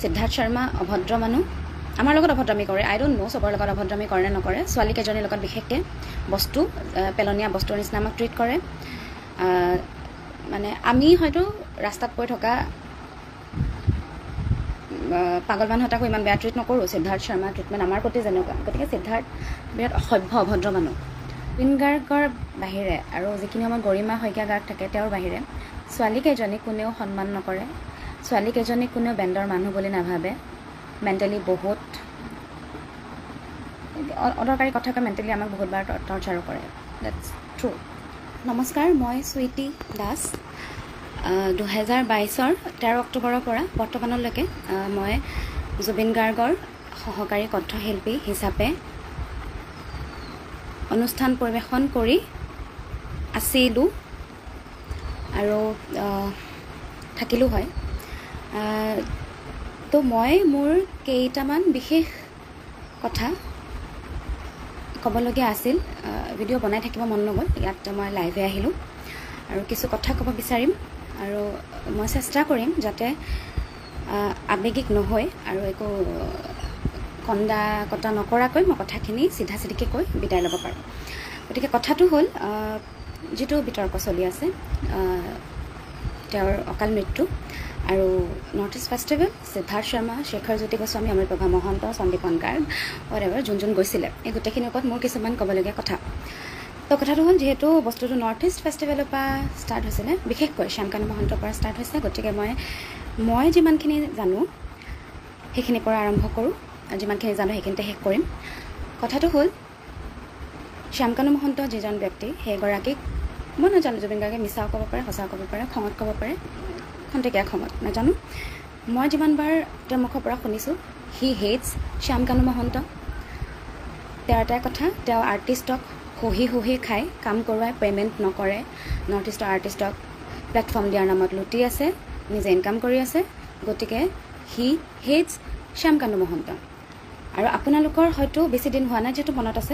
সিদ্ধাৰ্থ শৰ্মা অভদ্ৰ মানুহ আমাৰ লগত অভদ্ৰামি কৰে আই ডোন্ট নো সবৰ লগত অভদ্ৰামি কৰে নে নকৰে ছোৱালী কেজনীৰ লগত বিশেষকৈ বস্তু পেলনীয়া বস্তুৰ নিচিনা আমাক ট্ৰিট কৰে মানে আমি হয়তো ৰাস্তাত পৰি থকা পাগল মানুহ এটাকো ইমান বেয়া ট্ৰিট নকৰোঁ সিদ্ধাৰ্থ শৰ্মা ট্ৰিটমেণ্ট আমাৰ প্ৰতি যেনেকুৱা গতিকে সিদ্ধাৰ্থ বিৰাট অসভ্য অভদ্ৰ মানুহ জুবিন গাৰ্গৰ বাহিৰে আৰু যিখিনি আমাৰ গৰিমা শইকীয়া গাৰ্গ থাকে তেওঁৰ বাহিৰে ছোৱালীকেইজনীক কোনেও সন্মান নকৰে ছোৱালীকেইজনীক কোনেও বেণ্ডৰ মানুহ বুলি নাভাবে মেণ্টেলি বহুত অদৰকাৰী কথা কয় মেণ্টেলি আমাক বহুতবাৰ টৰ্চাৰো কৰে দেটছ ট্ৰু নমস্কাৰ মই সুইটি দাস 2022 13 অক্টোবৰৰ পৰা বৰ্তমানলৈকে মই জুবিন গাৰ্গৰ সহকাৰী কণ্ঠশিল্পী হিচাপে অনুষ্ঠান পৰিৱেশন কৰি আছিলোঁ আৰু থাকিলোঁ হয় তো মই মোৰ কেইটামান বিশেষ কথা ক'বলগীয়া আছিল ভিডিঅ' বনাই থাকিব মন নগ'ল ইয়াত মই লাইভে আহিলোঁ আৰু কিছু কথা ক'ব বিচাৰিম আৰু মই চেষ্টা কৰিম যাতে আৱেগিক নহয় আৰু একো কন্দা কটা নকৰাকৈ মই কথাখিনি চিধা চিধিকৈ কৈ বিদায় ল'ব পাৰোঁ গতিকে কথাটো হ'ল যিটো বিতৰ্ক চলি আছে তেওঁৰ অকাল মৃত্যু আৰু north east festival Siddhartha Sharma Shekhar Jyoti Goswami Amritprabha Mahanta Sandipan Garg whatever যোন গৈছিলে এই গোটেইখিনিৰ ওপৰত মোৰ কিছুমান ক'বলগীয়া কথা তো কথাটো হ'ল যিহেতু বস্তুটো নৰ্থ ইষ্ট ফেষ্টিভেলৰ পৰা ষ্টাৰ্ট হৈছিলে বিশেষকৈ শ্যামকানু মহন্তৰ পৰা ষ্টাৰ্ট হৈছে গতিকে মই যিমানখিনি জানো সেইখিনিৰ পৰা আৰম্ভ কৰোঁ যিমানখিনি জানো সেইখিনিতে শেষ কৰিম কথাটো হ'ল শ্যামকানু মহন্ত যিজন ব্যক্তি সেইগৰাকীক মই নাজানো জুবিন গাৰ্গে মিছাও ক'ব পাৰে সঁচাও ক'ব পাৰে খঙত ক'ব পাৰে খন্তেকীয়া খঙত নাজানো মই যিমানবাৰ তেওঁৰ মুখৰ পৰা শুনিছোঁ হি হেটছ শ্যামকানু মহন্ত তেওঁৰ এটাই কথা তেওঁ আৰ্টিষ্টক সহি খাই কাম কৰোৱাই পে'মেণ্ট নকৰে নৰ্থ ইষ্টৰ আৰ্টিষ্টক প্লেটফৰ্ম দিয়াৰ নামত লুটি আছে নিজে ইনকাম কৰি আছে গতিকে হি হেটছ শ্যামকানু মহন্ত আৰু আপোনালোকৰ হয়তো বেছি দিন হোৱা নাই যিহেতু মনত আছে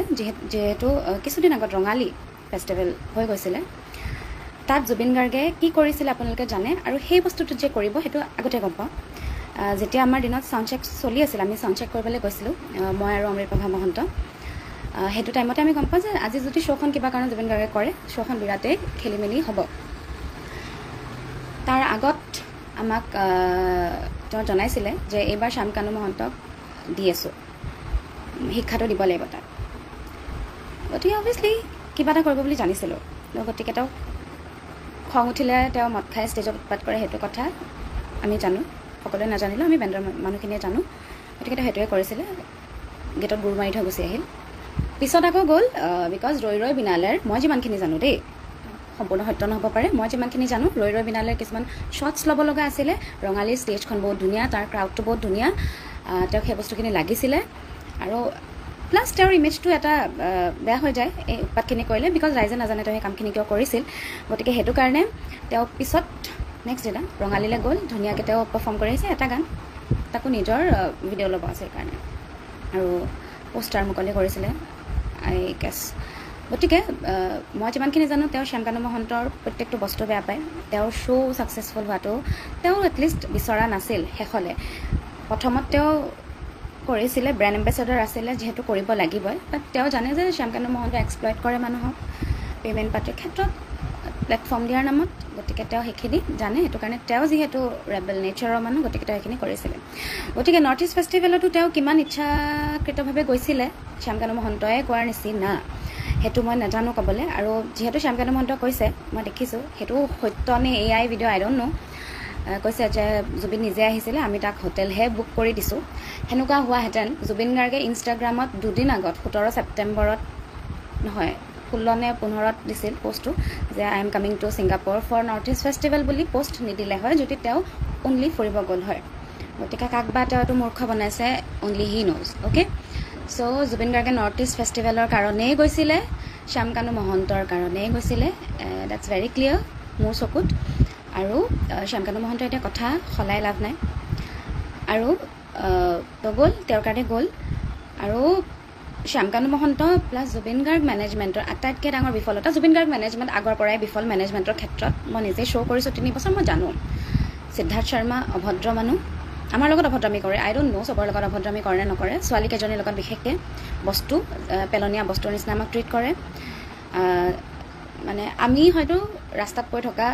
যিহেতু কিছুদিন আগত ৰঙালী ফেষ্টিভেল হৈ গৈছিলে তাত জুবিন গাৰ্গে কি কৰিছিলে আপোনালোকে জানে আৰু সেই বস্তুটো যে কৰিব সেইটো আগতে গম পাওঁ যেতিয়া আমাৰ দিনত চাউণ্ড চেক চলি আছিল আমি চাউণ্ড চেক কৰিবলৈ গৈছিলোঁ মই আৰু অমৃতপ্ৰভা মহন্ত সেইটো টাইমতে আমি গম পাওঁ যে আজি যদি শ্ব'খন কিবা কাৰণে জুবিন গাৰ্গে কৰে শ্ব'খন বিৰাটেই খেলি মেলি হ'ব তাৰ আগত আমাক তেওঁ জনাইছিলে যে এইবাৰ শ্যামকানু মহন্তক দি আছোঁ শিক্ষাটো দিব লাগিব তাক গতিকে অভিয়াছলি কিবা এটা কৰিব বুলি জানিছিলোঁ গতিকে তেওঁ খং উঠিলে তেওঁ মদ খাই ষ্টেজত উৎপাত কৰে সেইটো কথা আমি জানো সকলোৱে নাজানিলোঁ আমি বেণ্ডৰ মানুহখিনিয়ে জানো গতিকে তেওঁ সেইটোৱে কৰিছিলে গেটত গুৰ মাৰি থৈ গুচি আহিল পিছত আকৌ গ'ল বিকজ ৰৈ বিনালেৰ মই যিমানখিনি জানো দেই সম্পূৰ্ণ সত্য নহ'ব পাৰে মই যিমানখিনি জানো ৰৈ বিনালেৰ কিছুমান শ্বটছ ল'ব লগা আছিলে ৰঙালীৰ ষ্টেজখন বহুত ধুনীয়া তাৰ ক্ৰাউডটো বহুত ধুনীয়া তেওঁক সেই বস্তুখিনি লাগিছিলে আৰু প্লাছ তেওঁৰ ইমেজটো এটা বেয়া হৈ যায় এই উৎপাতখিনি কৰিলে বিকজ ৰাইজে নাজানে তেওঁ সেই কামখিনি কিয় কৰিছিল গতিকে সেইটো কাৰণে তেওঁ পিছত নেক্সট দিনা ৰঙালীলৈ গ'ল ধুনীয়াকৈ তেওঁ পাৰফৰ্ম কৰি আহিছে এটা গান তাকো নিজৰ ভিডিঅ' ল'ব আছে সেইকাৰণে আৰু পোষ্টাৰ মুকলি কৰিছিলে আই গেছ গতিকে মই যিমানখিনি জানো তেওঁ শ্যামকানু মহন্তৰ প্ৰত্যেকটো বস্তু বেয়া পায় তেওঁৰ শ্ব' ছাকচেছফুল হোৱাটো তেওঁ এটলিষ্ট বিচৰা নাছিল শেষলৈ প্ৰথমত তেওঁ কৰিছিলে ব্ৰেণ্ড এম্বেচাডৰ আছিলে যিহেতু কৰিব লাগিবই বাট তেওঁ জানে যে শ্যামকানু মহন্ত এক্সপ্লইট কৰে মানুহক পে'মেণ্ট পাতিৰ ক্ষেত্ৰত প্লেটফৰ্ম দিয়াৰ নামত গতিকে তেওঁ সেইখিনি জানে সেইটো কাৰণে তেওঁ যিহেতু ৰেবেল নেচাৰৰ মানুহ গতিকে তেওঁ সেইখিনি কৰিছিলে গতিকে নৰ্থ ইষ্ট ফেষ্টিভেলতো তেওঁ কিমান ইচ্ছাকৃতভাৱে গৈছিলে শ্যামকানু মহন্তই কোৱাৰ নিচিনা সেইটো মই নাজানো ক'বলৈ আৰু যিহেতু শ্যামকানু মহন্ত কৈছে মই দেখিছোঁ সেইটো সত্য নে AI video' I don't know কৈছে যে জুবিন নিজে আহিছিলে আমি তাক হোটেলহে বুক কৰি দিছোঁ সেনেকুৱা হোৱাহেঁতেন জুবিন গাৰ্গে ইনষ্টাগ্ৰামত দুদিন আগত 17 ছেপ্টেম্বৰত নহয় 16 নে 15ত দিছিল পষ্টটো যে I am coming to Singapore for North east festival বুলি পষ্ট নিদিলে হয় যদি তেওঁ অনলি ফুৰিব গ'ল হয় গতিকে কাক বা তেওঁটো মূৰ্খ বনাইছে only he knows okay so' Zubeen গাৰ্গে নৰ্থ ইষ্ট ফেষ্টিভেলৰ কাৰণেই গৈছিলে শ্যামকানু মহন্তৰ কাৰণেই গৈছিলে ডেটছ ভেৰি ক্লিয়াৰ মোৰ চকুত আৰু শ্যামকানু মহন্ত এতিয়া কথা সলাই লাভ নাই আৰু তো গ'ল তেওঁৰ কাৰণে গ'ল আৰু শ্যামকানু মহন্ত প্লাছ জুবিন গাৰ্গ মেনেজমেণ্টৰ আটাইতকৈ ডাঙৰ বিফলতা জুবিন গাৰ্গ মেনেজমেণ্ট আগৰ পৰাই বিফল মেনেজমেণ্টৰ ক্ষেত্ৰত মই নিজে শ্ব' কৰিছোঁ 3 বছৰ মই জানো সিদ্ধাৰ্থ শৰ্মা অভদ্ৰ মানুহ আমাৰ লগত অভদ্ৰামি কৰে। আই ডোণ্ট নো চবৰ লগত অভদ্ৰামি কৰে নে নকৰে। ছোৱালীকেইজনীৰ লগত বিশেষকৈ বস্তু পেলনীয়া বস্তুৰ নিচিনা আমাক ট্ৰিট কৰে। মানে আমি হয়তো ৰাস্তাত পৰি থকা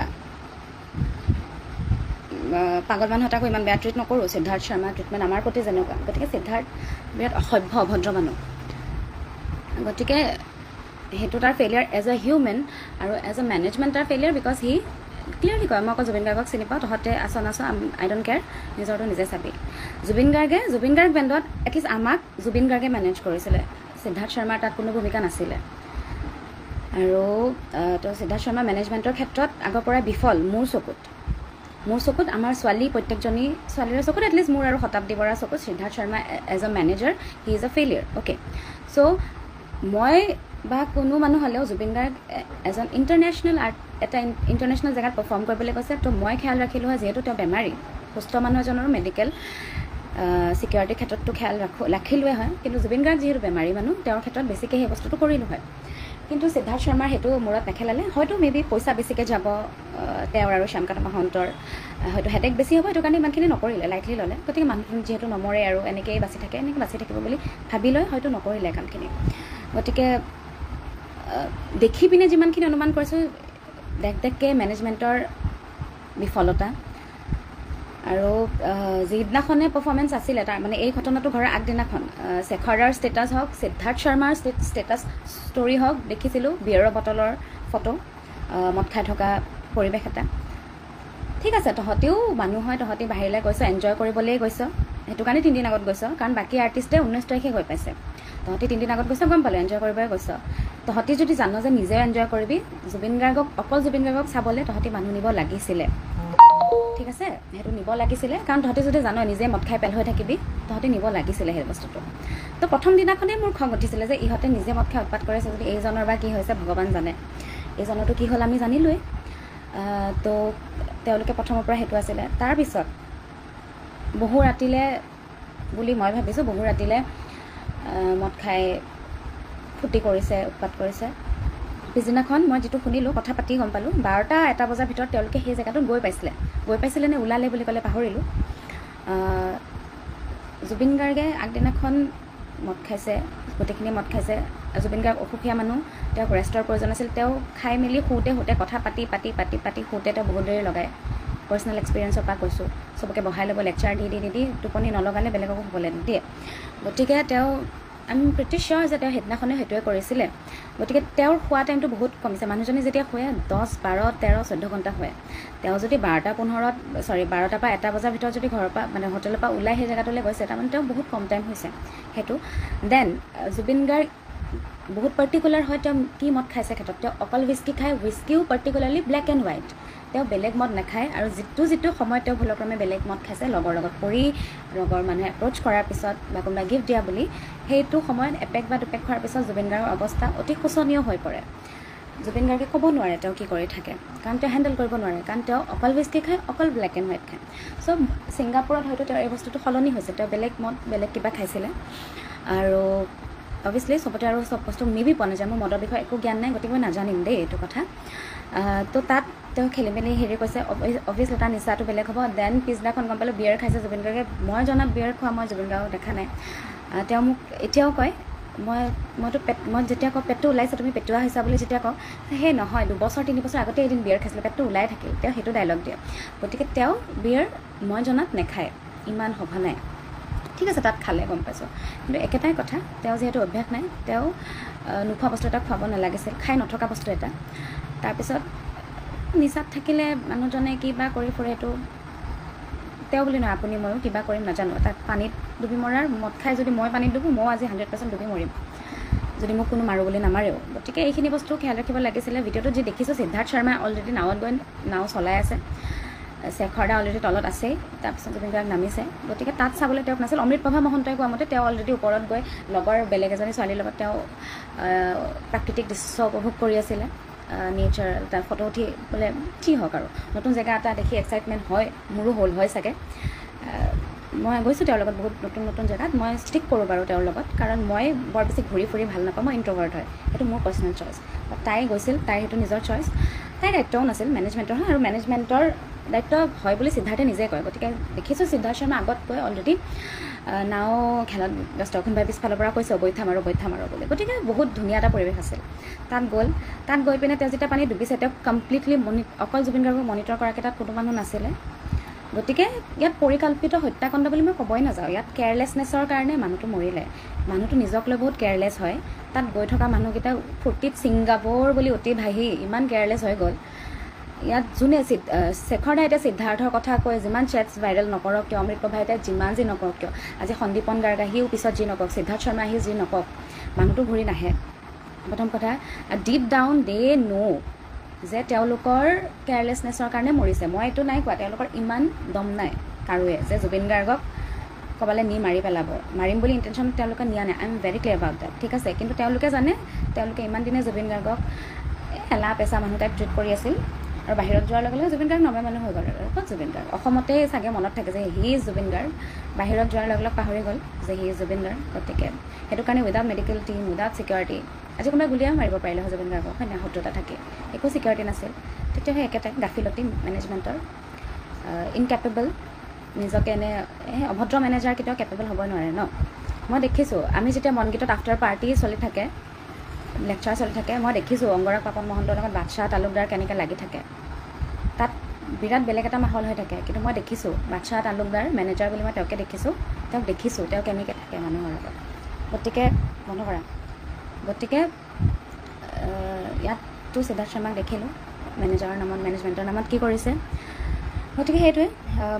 পাগল মানুহ এটাকো ইমান বেয়া ট্ৰিট নকৰোঁ। সিদ্ধাৰ্থ শৰ্মা ট্ৰিটমেণ্ট আমাৰ প্ৰতি যেনেকুৱা, গতিকে সিদ্ধাৰ্থ বিৰাট অসভ্য অভদ্ৰ মানুহ। গতিকে সেইটো তাৰ ফেইলিয়াৰ এজ এ হিউমেন আৰু এজ এ মেনেজমেণ্ট তাৰ ফেইলিয়াৰ, বিকজ সি ক্লিয়াৰলি কয় মই অকল জুবিন গাৰ্গক চিনি পাওঁ, তহঁতে আছ আই ডোণ্ট কেয়াৰ, নিজৰটো নিজে চাবি। জুবিন গাৰ্গ বেণ্ডত এটলিষ্ট আমাক জুবিন গাৰ্গে মেনেজ কৰিছিলে, সিদ্ধাৰ্থ শৰ্মাৰ তাত কোনো ভূমিকা নাছিলে। আৰু তো সিদ্ধাৰ্থ শৰ্মা মেনেজমেণ্টৰ ক্ষেত্ৰত আগৰ পৰাই বিফল মোৰ চকুত। আমাৰ প্ৰত্যেকজনী ছোৱালীৰ চকুত, এটলিষ্ট মোৰ আৰু শতাব্দী বৰাৰ চকুত Siddhartha Sharma as a manager he is a failure. Okay, so' মই বা কোনো মানুহ হ'লেও জুবিন গাৰ্গ এজন ইণ্টাৰনেশ্যনেল এটা ইণ্টাৰনেশ্যনেল জেগাত পাৰফৰ্ম কৰিবলৈ কৈছে, তো মই খেয়াল ৰাখিলোঁ হয়, যিহেতু তেওঁ বেমাৰী, সুস্থ মানুহ এজনৰো মেডিকেল ছিকিউৰিটিৰ ক্ষেত্ৰততো খেয়াল ৰাখিলোৱে হয়, কিন্তু জুবিন গাৰ্গ যিহেতু বেমাৰী মানুহ, তেওঁৰ ক্ষেত্ৰত বেছিকৈ সেই বস্তুটো কৰিলোঁ হয়। কিন্তু সিদ্ধাৰ্থ শৰ্মাৰ সেইটো মূৰত নেখেলালে। হয়তো মেবি পইচা বেছিকৈ যাব তেওঁৰ আৰু শ্যামকান্ত মহন্তৰ, হয়তো হেডেক বেছি হ'ব, সেইটো কাৰণে ইমানখিনি নকৰিলে, লাইটলি ল'লে। গতিকে মানুহখিনি যিহেতু নমৰে আৰু এনেকৈয়ে বাচি থাকে, এনেকৈ বাচি থাকিব বুলি ভাবি লৈ হয়তো নকৰিলে কামখিনি। গতিকে দেখি পিনে যিমানখিনি অনুমান কৰিছোঁ, দেখকৈ মেনেজমেণ্টৰ বিফলতা। আৰু যিদিনাখনে পাৰফৰ্মেঞ্চ আছিলে, তাৰ মানে এই ঘটনাটো ঘৰৰ আগদিনাখন শেখৰাৰ ষ্টেটাছ হওক, সিদ্ধাৰ্থ শৰ্মাৰ ষ্টেটাছ ষ্টৰি হওক, দেখিছিলোঁ বিয়েৰৰ বটলৰ ফটো, মদ খাই থকা পৰিৱেশ এটা। ঠিক আছে, তহঁতিও মানুহ হয়, তহঁতি বাহিৰলৈ গৈছ, এনজয় কৰিবলৈ গৈছ, সেইটো কাৰণে 3 দিন আগত গৈছ, কাৰণ বাকী আৰ্টিষ্টে 19 তাৰিখে গৈ পাইছে, তহঁতি 3 দিন আগত গৈছ, গম পালোঁ এনজয় কৰিবই গৈছ। তহঁতি যদি জান যে নিজে এনজয় কৰিবি, অকল জুবিন গাৰ্গক চাবলৈ তহঁতি মানুহ নিব লাগিছিলে। ঠিক আছে, সেইটো নিব লাগিছিলে, কাৰণ তহঁতি যদি জান নিজে মদ খাই পেল হৈ থাকিবি, তহঁতি নিব লাগিছিলে সেই বস্তুটো। তো প্ৰথম দিনাখনেই মোৰ খং উঠিছিলে যে ইহঁতে নিজে মদ খাই উৎপাত কৰিছে, যদি এইজনৰ বা কি হৈছে ভগৱান জানে, এইজনৰতো কি হ'ল আমি জানিলোৱেই। তো তেওঁলোকে প্ৰথমৰ পৰা সেইটো আছিলে। তাৰপিছত বহু ৰাতিলৈ বুলি মই ভাবিছোঁ, বহু ৰাতিলৈ মদ খাই ফূৰ্তি কৰিছে, উৎপাত কৰিছে। পিছদিনাখন মই যিটো শুনিলোঁ, কথা পাতি গম পালোঁ, 12টা-1টা বজাৰ ভিতৰত তেওঁলোকে সেই জেগাটোত গৈ পাইছিলে নে ওলালে বুলি ক'লে পাহৰিলোঁ। জুবিন গাৰ্গে আগদিনাখন মদ খাইছে, গোটেইখিনি মদ খাইছে। জুবিন গাৰ্গ অসুখীয়া মানুহ, তেওঁক ৰেষ্টৰ প্ৰয়োজন আছিল। তেওঁ খাই মেলি শুওঁতে কথা পাতি শুওঁতে তেওঁ বহুত দেৰি লগায়। পাৰ্চনেল এক্সপিৰিয়েঞ্চৰ পৰা কৈছোঁ, চবকে বহাই ল'ব, লেকচাৰ দি টোপনি নলগালে বেলেগকো শুবলৈ নিদিয়ে। গতিকে আই এম প্ৰিটি চিয়'ৰ যে তেওঁ সেইদিনাখনে সেইটোৱে কৰিছিলে। গতিকে তেওঁৰ শোৱা টাইমটো বহুত কমিছে। মানুহজনী যেতিয়া শুৱে 10, 12, 13, 14 ঘণ্টা শুৱে। তেওঁ যদি 12টা পৰা 1টা বজাৰ ভিতৰত যদি ঘৰৰ পৰা মানে হোটেলৰ পৰা ওলাই সেই জেগাটোলৈ গৈছে, তাৰমানে তেওঁ বহুত কম টাইম হৈছে সেইটো। দেন জুবিন গাৰ্গ বহুত পাৰ্টিকুলাৰ হয়, তেওঁ কি মদ খাইছে ক্ষেত্ৰত। তেওঁ অকল হুইস্কি খায়, হুইস্কিও পাৰ্টিকুলাৰলি ব্লেক এণ্ড হোৱাইট। তেওঁ বেলেগ মদ নাখায়, আৰু যিটো সময়ত তেওঁ ভুলক্ৰমে বেলেগ মদ খাইছে, লগৰ লগত পৰি, লগৰ মানুহে এপ্ৰ'চ কৰাৰ পিছত বা কোনোবাই গিফ্ট দিয়া বুলি, সেইটো সময়ত এপেক বা দুপেক খোৱাৰ পিছত জুবিন গাৰ্গৰ অৱস্থা অতি শোচনীয় হৈ পৰে। জুবিন গাৰ্গে ক'ব নোৱাৰে তেওঁ কি কৰি থাকে, কাৰণ তেওঁ হেণ্ডেল কৰিব নোৱাৰে, কাৰণ তেওঁ অকল হুইস্কি খায়, অকল ব্লেক এণ্ড হোৱাইট খায়। চ' ছিংগাপুৰত হয়তো তেওঁৰ এই বস্তুটো সলনি হৈছে, তেওঁ বেলেগ মদ বেলেগ কিবা খাইছিলে। আৰু অভিয়াছলি চবতে আৰু চব বস্তু মেবি পোৱা নাযায়, মোৰ মদৰ বিষয়ে একো জ্ঞান নাই, গতিকে মই নাজানিম দেই এইটো কথা। তো তাত তেওঁ খেলি মেলি কৈছে, অভিয়াছলি তাৰ নিচাটো বেলেগ হ'ব। দেন পিছদিনাখন গম পালোঁ বিয়েৰ খাইছে জুবিন গাৰ্গে। মই জনাত বিয়েৰ খোৱা মই জুবিন গাৰ্গক দেখা নাই। তেওঁ মোক এতিয়াও কয়, মই যেতিয়া কওঁ পেটটো ওলাইছে, তুমি পেটুৱা হৈছা বুলি যেতিয়া কওঁ, সেই নহয়, 2 বছৰ 3 বছৰ আগতে এদিন বিয়েৰ খাইছিলোঁ, পেটটো ওলাই থাকিল। তেওঁ সেইটো ডাইলগ দিয়ে। গতিকে তেওঁ বিয়েৰ মই জনাত নেখায়, ইমান সঘনাই। ঠিক আছে, তাত খালে গম পাইছোঁ, কিন্তু একেটাই কথা, তেওঁ যিহেতু অভ্যাস নাই, তেওঁ নোখোৱা বস্তু এটা খুৱাব নালাগিছিল, খাই নথকা বস্তু এটা। তাৰপিছত নিচাত থাকিলে মানুহজনে কিবা কৰি ফুৰে, সেইটো তেওঁ বুলি নহয়, আপুনি ময়ো কিবা কৰিম নাজানো। তাত পানীত ডুবি মৰাৰ, মদ খাই যদি মই পানীত ডুবো, ময়ো আজি 100% ডুবি মৰিম, যদি মোক কোনো মাৰোঁ বুলি নামাৰেও। গতিকে এইখিনি বস্তু খেয়াল ৰাখিব লাগিছিলে। ভিডিঅ'টোত যি দেখিছোঁ, সিদ্ধাৰ্থ শৰ্মাই অলৰেডি নাৱত গৈ নাও চলাই আছে, শেখৰদা অলৰেডি তলত আছেই, তাৰপিছত জুবিন গাৰ্গ নামিছে। গতিকে তাত চাবলৈ তেওঁক নাছিল। অমৃতপ্ৰভা মহন্তই কোৱা মতে তেওঁ অলৰেডি ওপৰত গৈ লগৰ বেলেগ এজনী ছোৱালীৰ লগত তেওঁ প্ৰাকৃতিক দৃশ্য উপভোগ কৰি আছিলে, নেচাৰ। তাৰ ফটো উঠি বোলে কি হওক আৰু, নতুন জেগা এটা দেখি এক্সাইটমেণ্ট হয়, মোৰো হ'ল হয় চাগে। মই গৈছোঁ তেওঁৰ লগত বহুত নতুন জেগাত, মই ষ্টিক কৰোঁ বাৰু তেওঁৰ লগত, কাৰণ মই বৰ বেছি ঘূৰি ফুৰি ভাল নাপাওঁ, মই ইণ্ট্ৰভাৰ্ট হয়, সেইটো মোৰ পাৰ্চনেল চইচ। তাই গৈছিল, তাইৰ সেইটো নিজৰ চইচ, তাইৰ দায়িত্বও নাছিল, মেনেজমেণ্টৰ হয়। আৰু মেনেজমেণ্টৰ দায়িত্ব হয় বুলি সিদ্ধাৰ্থে নিজে কয়। গতিকে দেখিছোঁ সিদ্ধাৰ্থ শৰ্মা আগত কৈ অলৰেডি নাও খেলত ব্যস্ত। কোনোবাই পিছফালৰ পৰা কৈছে অবৈধা মাৰো বুলি। গতিকে বহুত ধুনীয়া এটা পৰিৱেশ আছিল। তাত গৈ পিনে তেওঁ যেতিয়া পানী ডুবিছে, তেওঁক কমপ্লিটলি অকল জুবিন গাৰ্গক মনিটৰ কৰাকৈ তাত কোনো মানুহ নাছিলে। গতিকে ইয়াত পৰিকল্পিত হত্যাকাণ্ড বুলি মই ক'বই নাযাওঁ। ইয়াত কেয়াৰলেছনেছৰ কাৰণে মানুহটো মৰিলে। মানুহটো নিজক লৈ বহুত কেয়াৰলেছ হয়। তাত গৈ থকা মানুহকেইটা ফূৰ্তিত ছিংগাপুৰ বুলি অতি ভাহি ইমান কেয়াৰলেছ হৈ গ'ল। ইয়াত যোনে শেখৰ দাই এতিয়া সিদ্ধাৰ্থৰ কথা কৈ যিমান চেটছ ভাইৰেল নকৰক কিয়, অমৃত প্ৰভাই এতিয়া যিমান যি নকৰক কিয়, আজি সন্দীপন গাৰ্গ আহিও পিছত যি নকওক, সিদ্ধাৰ্থ শৰ্মা আহি যি নকওক, মানুহটো ঘূৰি নাহে। প্ৰথম কথা, ডিপ ডাউন দে ন' যে তেওঁলোকৰ কেয়াৰলেছনেছৰ কাৰণে মৰিছে। মই এইটো নাই কোৱা, তেওঁলোকৰ ইমান দম নাই কাৰোৱে যে জুবিন গাৰ্গক ক'ৰবালৈ নি মাৰি পেলাব। মাৰিম বুলি ইণ্টেনশ্যন তেওঁলোকে নিয়া নাই। I am very clear about date. ঠিক আছে, কিন্তু তেওঁলোকে জানে তেওঁলোকে ইমান দিনে জুবিন গাৰ্গক এলা পেচা মানুহ টাইপ ট্ৰিট কৰি আছিল, আৰু বাহিৰত যোৱাৰ লগে লগে জুবিন গাৰ্গ নৰ্মেল মানুহ হৈ গ'ল। আৰু ক'ত জুবিন গাৰ্গ? অসমতেই চাগে মনত থাকে যে হি ইজ জুবিন গাৰ্গ, বাহিৰত যোৱাৰ লগে লগে পাহৰি গ'ল যে হি ইজ জুবিন গাৰ্গ। গতিকে সেইটো কাৰণে without medical team, without security, আজি কোনোবাই গুলিয়াই মাৰিব পাৰিলে হয় জুবিন গাৰ্গক, হয় নাই? শত্ৰুতা থাকে, একো চিকিউৰিটি নাছিল। তেতিয়া সেই একেটাই গাফিলতি মেনেজমেণ্টৰ, ইনকেপেবল, নিজকে এনে অভদ্ৰ মেনেজাৰ কেতিয়াও কেপেবল হ'ব নোৱাৰে ন। মই দেখিছোঁ, আমি যেতিয়া মনগীতত আফটাৰ পাৰ্টি চলি থাকে, লেকচাৰ চলি থাকে, মই দেখিছোঁ অংগৰাগ পাপন মহন্তৰ লগত বাদশ্বাহ তালুকদাৰ কেনেকৈ লাগি থাকে। তাত বিৰাট বেলেগ এটা মাহল হৈ থাকে। কিন্তু মই দেখিছোঁ বাদশ্বাহ তালুকদাৰ মেনেজাৰ বুলি মই তেওঁকে দেখিছোঁ, তেওঁ কেনেকৈ থাকে মানুহৰ লগত। গতিকে বন্ধ কৰা। গতিকে ইয়াততো সিদ্ধাৰ্থ শৰ্মাক দেখিলোঁ মেনেজাৰৰ নামত, মেনেজমেণ্টৰ নামত কি কৰিছে। গতিকে সেইটোৱে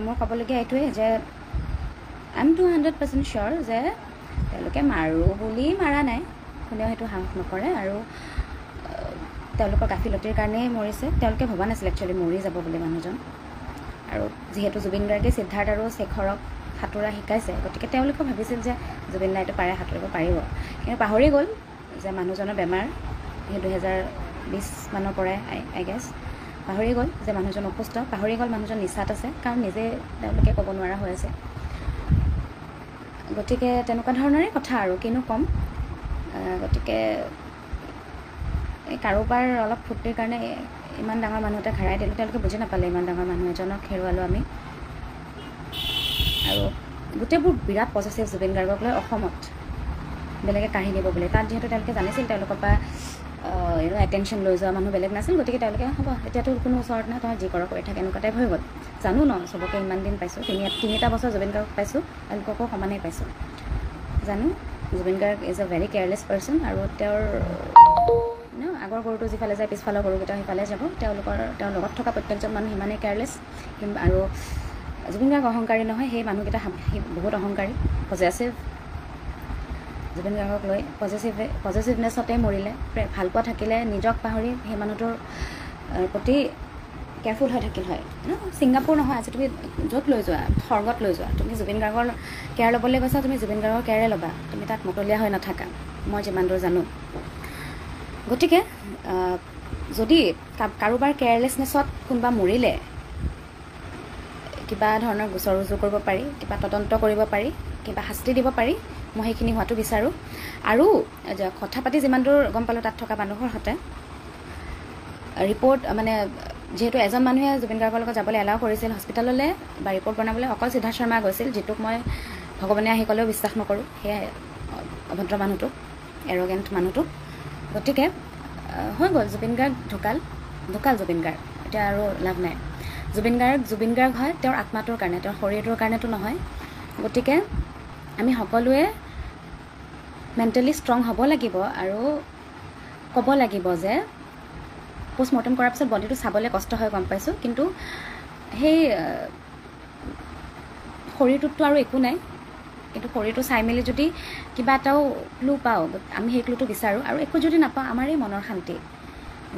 মোৰ ক'বলগীয়া, এইটোৱে যে আই এম 200% চিয়'ৰ যে তেওঁলোকে মাৰোঁ বুলি মাৰা নাই, কোনেও সেইটো সাহস নকৰে। আৰু তেওঁলোকৰ গাফিলতিৰ কাৰণেই মৰিছে। তেওঁলোকে ভবা নাছিল একচুৱেলি মৰি যাব বুলি মানুহজন। আৰু যিহেতু জুবিন গাৰ্গে সিদ্ধাৰ্থ আৰু শেখৰক সাঁতোৰা শিকাইছে, গতিকে তেওঁলোকে ভাবিছিল যে জুবিন দাইটো পাৰে, সাঁতুৰিব পাৰিব। কিন্তু পাহৰি গ'ল যে মানুহজনৰ বেমাৰ, সেই 2020 মানৰ পৰাই আই গেছ পাহৰি গ'ল যে মানুহজন অসুস্থ, পাহৰি গ'ল মানুহজন নিচাত আছে, কাৰণ নিজে তেওঁলোকে ক'ব নোৱাৰা হৈ আছে। গতিকে তেনেকুৱা ধৰণৰে কথা আৰু কিনো ক'ম। গতিকে এই কাৰোবাৰ অলপ ফূৰ্তিৰ কাৰণে ইমান ডাঙৰ মানুহ এটা হেৰাই দিলোঁ। তেওঁলোকে বুজি নাপালে ইমান ডাঙৰ মানুহ এজনক হেৰুৱালোঁ আমি। আৰু গোটেইবোৰ বিৰাট পজিটিভ জুবিন গাৰ্গক লৈ অসমত বেলেগে কাঢ়ি দিব বুলি। তাত যিহেতু তেওঁলোকে জানিছিল তেওঁলোকৰ পৰা এটেনশ্যন লৈ যোৱা মানুহ বেলেগ নাছিল, গতিকে তেওঁলোকে হ'ব এতিয়াতো কোনো ওচৰত নাই, তই যি কৰ কৰি থাকে, এনেকুৱা টাইপ হৈ গ'ল। জানো ন চবকে ইমান দিন পাইছোঁ, তিনিটা বছৰ জুবিন গাৰ্গক পাইছোঁ, তেওঁলোককো সমানেই পাইছোঁ। জানো Zubeen Garg is a very careless person. আৰু তেওঁৰ আগৰ গৰুটো যিফালে যায় পিছফালৰ গৰুকেইটা সিফালে যাব। তেওঁৰ লগত থকা প্ৰত্যেকজন মানুহ সিমানেই কেয়াৰলেছ। আৰু জুবিন গাৰ্গ অহংকাৰী নহয়, সেই মানুহকেইটা বহুত অহংকাৰী, পজেচিভ। জুবিন গাৰ্গক লৈ পজিটিভনেছতে মৰিলে। ভাল পোৱা থাকিলে নিজক পাহৰি সেই মানুহটোৰ প্ৰতি কেয়াৰফুল হৈ থাকিল হয়। ছিংগাপুৰ নহয়, আজি তুমি য'ত লৈ যোৱা, স্বৰ্গত লৈ যোৱা, তুমি জুবিন গাৰ্গৰ কেয়াৰ ল'বলৈ গৈছা, তুমি জুবিন গাৰ্গৰ কেয়াৰে ল'বা, তুমি তাত মতলীয়া হৈ নাথাকা, মই যিমান দূৰ জানো। গতিকে যদি কাৰোবাৰ কেয়াৰলেছনেছত কোনোবা মৰিলে কিবা ধৰণৰ গোচৰ ৰুজু কৰিব পাৰি, কিবা তদন্ত কৰিব পাৰি, কিবা শাস্তি দিব পাৰি, মই সেইখিনি হোৱাটো বিচাৰোঁ। আৰু কথা পাতি যিমান দূৰ গম পালোঁ তাত থকা মানুহৰ সৈতে ৰিপৰ্ট, মানে যিহেতু এজন মানুহে জুবিন গাৰ্গৰ লগত যাবলৈ এলাও কৰিছিল হস্পিটেললৈ বা ৰিপৰ্ট বনাবলৈ, অকল সিদ্ধাৰ্থ শৰ্মা গৈছিল, যিটোক মই ভগৱানে আহি ক'লেও বিশ্বাস নকৰোঁ, সেয়াই অভদ্ৰ মানুহটো, এৰগেণ্ট মানুহটো। গতিকে হৈ গ'ল, জুবিন গাৰ্গ ঢুকাল জুবিন গাৰ্গ, এতিয়া আৰু লাভ নাই। জুবিন গাৰ্গ হয় তেওঁৰ আত্মাটোৰ কাৰণে, তেওঁৰ শৰীৰটোৰ কাৰণেতো নহয়। গতিকে আমি সকলোৱে মেণ্টেলি ষ্ট্ৰং হ'ব লাগিব আৰু ক'ব লাগিব যে পোষ্টমৰ্টেম কৰাৰ পিছত বডিটো চাবলৈ কষ্ট হয়, গম পাইছোঁ, কিন্তু সেই শৰীৰটোততো আৰু একো নাই, কিন্তু শৰীৰটো চাই মেলি যদি কিবা এটাও ক্লু পাওঁ, আমি সেই ক্লুটো বিচাৰোঁ। আৰু একো যদি নাপাওঁ, আমাৰ এই মনৰ শান্তি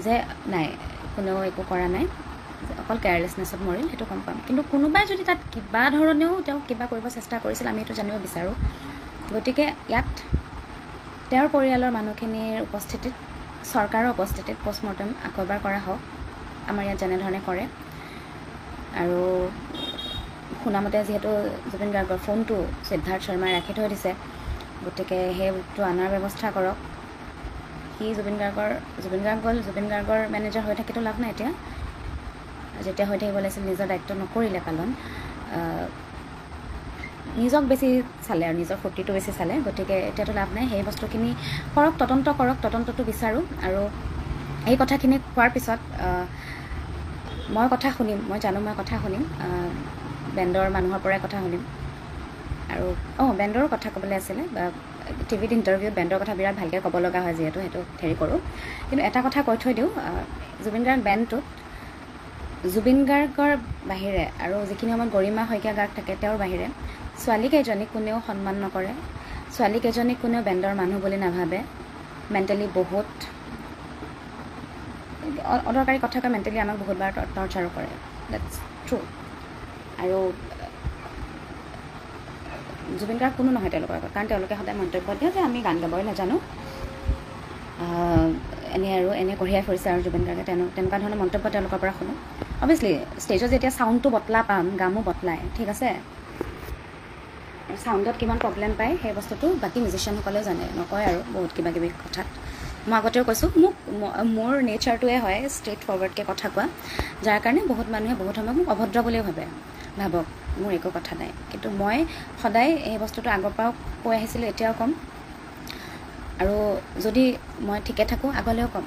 যে নাই কোনেও একো কৰা নাই, অকল কেয়াৰলেছনেছত মৰিল, সেইটো গম পাম। কিন্তু কোনোবাই যদি তাত কিবা ধৰণেও তেওঁক কিবা কৰিব চেষ্টা কৰিছিল, আমি এইটো জানিব বিচাৰোঁ। গতিকে ইয়াত তেওঁৰ পৰিয়ালৰ মানুহখিনিৰ উপস্থিতিত, চৰকাৰৰ উপস্থিতিত পোষ্টমৰ্টেম আকৌ এবাৰ কৰা হওক, আমাৰ ইয়াত যেনেধৰণে কৰে। আৰু শুনামতে যিহেতু জুবিন গাৰ্গৰ ফোনটো সিদ্ধাৰ্থ শৰ্মাই ৰাখি থৈ দিছে, গতিকে সেইটো অনাৰ ব্যৱস্থা কৰক। সি জুবিন গাৰ্গৰ মেনেজাৰ হৈ থাকিতো লাভ নাই এতিয়া, যেতিয়া হৈ থাকিব লাগিছিল নিজৰ দায়িত্ব নকৰিলে পালন, নিজক বেছি চালে আৰু নিজৰ ফূৰ্তিটো বেছি চালে। গতিকে এতিয়াতো লাভ নাই, সেই বস্তুখিনি কৰক, তদন্ত কৰক, তদন্তটো বিচাৰোঁ। আৰু এই কথাখিনি কোৱাৰ পিছত মই কথা শুনিম, মই জানো মই কথা শুনিম, বেণ্ডৰ মানুহৰ পৰাই কথা শুনিম। আৰু বেণ্ডৰো কথা ক'বলৈ আছিলে, টিভিত ইণ্টাৰভিউত বেণ্ডৰ কথা বিৰাট ভালকৈ ক'ব লগা হয় যিহেতু, সেইটো হেৰি কৰোঁ। কিন্তু এটা কথা কৈ থৈ দিওঁ, জুবিন গাৰ্গ বেণ্ডটোত জুবিন গাৰ্গৰ বাহিৰে আৰু যিখিনি সময়ত গৰিমা শইকীয়া গাৰ্গ থাকে তেওঁৰ বাহিৰে ছোৱালীকেইজনীক কোনেও সন্মান নকৰে, ছোৱালীকেইজনীক কোনেও বেণ্ডৰ মানুহ বুলি নাভাবে। মেণ্টেলি বহুত অদৰকাৰী কথা কৈ মেণ্টেলি আমাক বহুতবাৰ টৰ্চাৰো কৰে, ডেটছ ট্ৰু। আৰু জুবিন গাৰ্গ কোনো নহয় তেওঁলোকৰ আগত, কাৰণ তেওঁলোকে সদায় মন্তব্য দিয়ে যে আমি গান গাবই নাজানো, এনে কঢ়িয়াই ফুৰিছে আৰু জুবিন গাৰ্গে তেনেকুৱা ধৰণৰ মন্তব্য তেওঁলোকৰ পৰা শুনো। অভিয়াছলি ষ্টেজত যেতিয়া চাউণ্ডটো বটলা পাম, গামো বটলাই, ঠিক আছে, চাউণ্ডত কিমান প্ৰব্লেম পায় সেই বস্তুটো বাকী মিউজিচিয়ানসকলেও জানে, নকয় আৰু বহুত কিবা কিবি কথাত। মই আগতেও কৈছোঁ, মোৰ নেচাৰটোৱে হয় ষ্ট্ৰেইট ফৰৱাৰ্ডকৈ কথা কোৱা, যাৰ কাৰণে বহুত মানুহে বহুত সময় মোক অভদ্ৰ বুলিও ভাবে, ভাবক মোৰ একো কথা নাই। কিন্তু মই সদায় এই বস্তুটো আগৰ পৰাও কৈ আহিছিলোঁ, এতিয়াও ক'ম। আৰু যদি মই ঠিকে থাকোঁ আগলৈও ক'ম।